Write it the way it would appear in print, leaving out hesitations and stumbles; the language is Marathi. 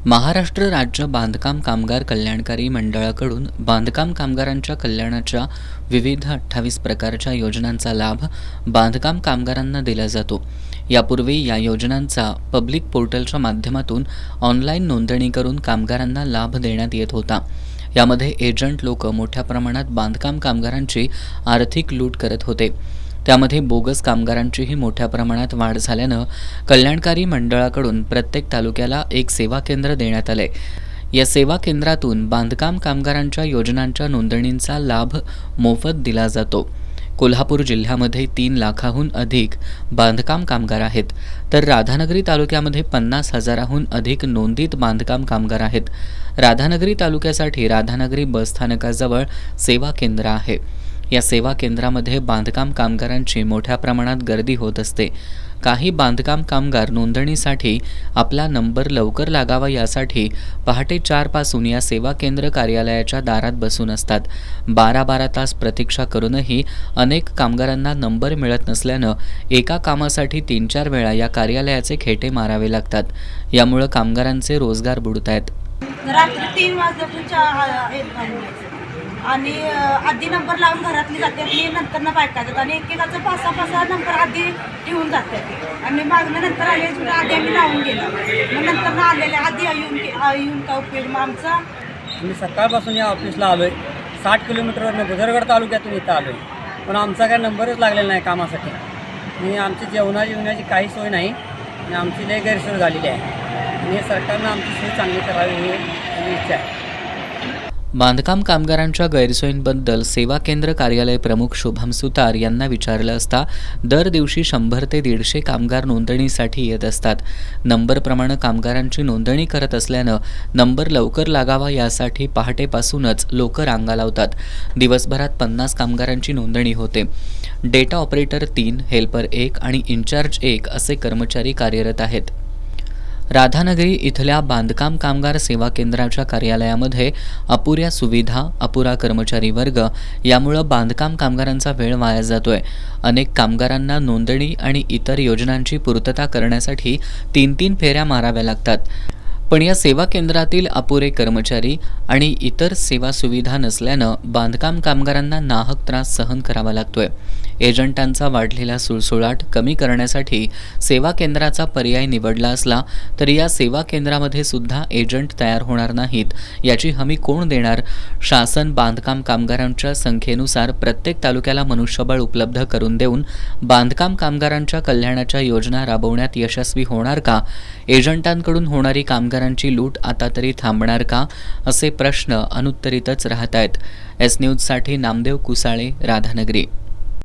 महाराष्ट्र राज्य बांधकाम कामगार कल्याणकारी मंडळाकडून बांधकाम कामगारांच्या कल्याणाच्या विविध 28 प्रकारच्या योजनांचा लाभ बांधकाम कामगारांना दिला जातो। यापूर्वी या योजनांचा पब्लिक पोर्टलच्या माध्यमातून ऑनलाईन नोंदणी करून कामगारांना लाभ देण्यात येत होता। यामध्ये एजंट लोक मोठ्या प्रमाणात बांधकाम कामगारांची आर्थिक लूट करत होते। त्यामध्ये बोगस कामगारांचीही मोठ्या प्रमाणात वाढ झाल्यानं कल्याणकारी मंडळाकडून प्रत्येक तालुक्याला एक सेवा केंद्र देण्यात आले। या सेवा केंद्रातून बांधकाम कामगारांच्या योजनांच्या नोंदणींचा लाभ मोफत दिला जातो। कोल्हापूर जिल्ह्यामध्ये 3 लाखाहून अधिक बांधकाम कामगार आहेत, तर राधानगरी तालुक्यामध्ये 50,000हून अधिक नोंदित बांधकाम कामगार आहेत। राधानगरी तालुक्यासाठी राधानगरी बस स्थानकाजवळ सेवा केंद्र आहे। या सेवा केंद्रामध्ये बांधकाम कामगारांची मोठ्या प्रमाणात गर्दी होत असते। काही बांधकाम कामगार नोंदणीसाठी आपला नंबर लवकर लागावा यासाठी पहाटे 4 पासून या सेवा केंद्र कार्यालयाच्या दारात बसून असतात। 12-12 तास प्रतीक्षा करूनही अनेक कामगारांना नंबर मिळत नसल्यानं एका कामासाठी 3-4 वेळा या कार्यालयाचे खेटे मारावे लागतात। यामुळे कामगारांचे रोजगार बुडत आहेत। रात्री 3 वाजल्यापासून आणि आधी नंबर लावून घरातली जाते आणि नंतर बायका जातात आणि एकेकाचा 5-6 नंबर आधी ठेवून जातात आणि मागणं नंतर आले आधी आम्ही लावून गेलो, मग नंतर आलेले आधी येऊन का उपयोग मग आमचा। आम्ही सकाळपासून या ऑफिसला आलो आहे, 60 किलोमीटरवरून भुदरगड तालुक्यातून इथं आलो आहे, पण आमचा काय नंबरच लागलेला नाही कामासाठी आणि आमची जेवणाची काही सोय नाही आणि आमची लय गैरसोय झालेली आहे आणि सरकारनं आमची सोय चांगली करावी ही इच्छा आहे। बांधकाम कामगारांच्या गैरसोयींबद्दल सेवा केंद्र कार्यालय प्रमुख शुभम सुतार यांना विचारलं असता दर दिवशी 100 ते 150 कामगार नोंदणीसाठी येत असतात। नंबरप्रमाणे कामगारांची नोंदणी करत असल्यानं नंबर लवकर लागावा यासाठी पहाटेपासूनच लोक रांगा लावतात। दिवसभरात 50 कामगारांची नोंदणी होते। डेटा ऑपरेटर 3, हेल्पर 1 आणि इन्चार्ज 1 असे कर्मचारी कार्यरत आहेत। राधानगरी इथल्या बांधकाम कामगार सेवा केंद्राच्या कार्यालयामध्ये अपुऱ्या सुविधा, अपुरा कर्मचारी वर्ग यामुळे बांधकाम कामगारांचा वेळ वाया जातोय। अनेक कामगारांना नोंदणी आणि इतर योजनांची पूर्तता करण्यासाठी 3-3 फेऱ्या माराव्या लागतात। पण या सेवा केंद्रातील अपुरे कर्मचारी आणि इतर सेवा सुविधा नसल्यानं बांधकाम कामगारांना नाहक त्रास सहन करावा लागतोय। एजंटांचा वाढलेला सुळसुळाट कमी करण्यासाठी सेवा केंद्राचा पर्याय निवडला असला तरी या सेवा केंद्रामध्ये सुद्धा एजंट तयार होणार नाहीत याची हमी कोण देणार? शासन बांधकाम कामगारांच्या संख्येनुसार प्रत्येक तालुक्याला मनुष्यबळ उपलब्ध करून देऊन बांधकाम कामगारांच्या कल्याणाच्या योजना राबवण्यात यशस्वी होणार का? एजंटांकडून होणारी कामगारांची लूट आता तरी थांबणार का? असे प्रश्न अनुत्तरितच राहत आहेत। एस न्यूजसाठी नामदेव कुसाळे, राधानगरी।